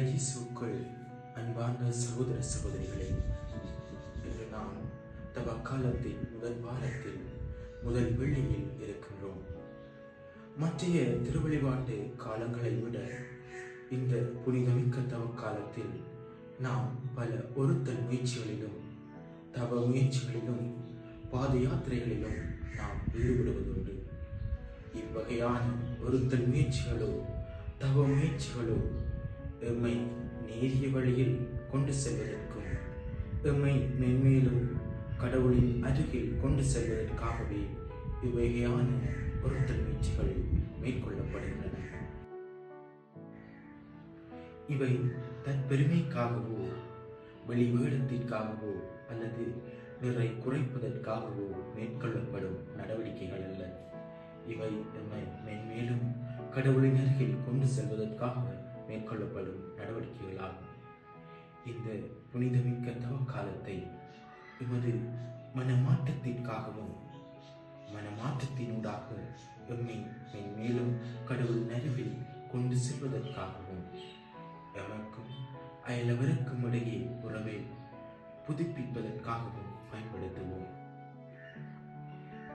இயேசுவுக்குள் அன்பார்ந்த சகோதர சகோதரிகளே, இன்று நாம் தவக்காலத்தின் முதல் வாரத்தில் முதல் வெள்ளியில் இருக்கின்றோம். மற்றைய திருவழிபாட்டு காலங்களை விட இந்த புனிதமிக்க தவக்காலத்தில் நாம் பல ஒருத்தல் முயற்சிகளிலும் தவ முயற்சிகளிலும் பாத யாத்திரைகளிலும் நாம் ஈடுபடுவதுண்டு. இவ்வகையான ஒருத்தல் முயற்சிகளோ தவ முயற்சிகளோ எம்மை நேரிய வழியில் கொண்டு செல்வதற்கும் எம்மை மென்மேலும் கடவுளின் அருகில் கொண்டு செல்வதற்காகவே இவ்வகையான ஒருத்தல் முயற்சிகள் மேற்கொள்ளப்படுகின்றன. இவை தற்பெருமைக்காகவோ வெளிவேடத்திற்காகவோ அல்லது நிறை குறைப்பதற்காகவோ மேற்கொள்ளப்படும் நடவடிக்கைகள் அல்ல. இவை எம்மை மென்மேலும் கடவுளின் அருகில் கொண்டு செல்வதற்காக மேற்கொள்ளப்படும் நடவடிக்கைகளாகும். இந்த புனிதமிக்க தவக்காலத்தை எமது மனமாற்றத்திற்காகவும் மனமாற்றத்தினூடாக எம்மை மேலும் கடவுள் அருகில் கொண்டு செல்வதற்காகவும் எமக்கும் அயலவருக்கும் இடையே உறவை புதுப்பிப்பதற்காகவும் பயன்படுத்துவோம்.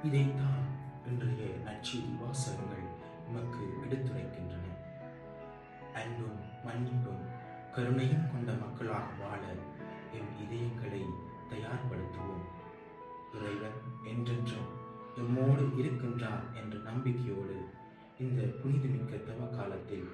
இதைத்தான் இன்றைய நற்செய்தி வாசகங்கள் நமக்கு எடுத்துரைக்கின்றன. அன்பும் மன்னிப்பும் கருணையும் கொண்ட மக்களாக வாழ எம் இதயங்களை தயார்படுத்துவோம். இறைவன் என்றென்றும் எம்மோடு இருக்கின்றார் என்ற நம்பிக்கையோடு இந்த புனிதமிக்க தவ காலத்தில்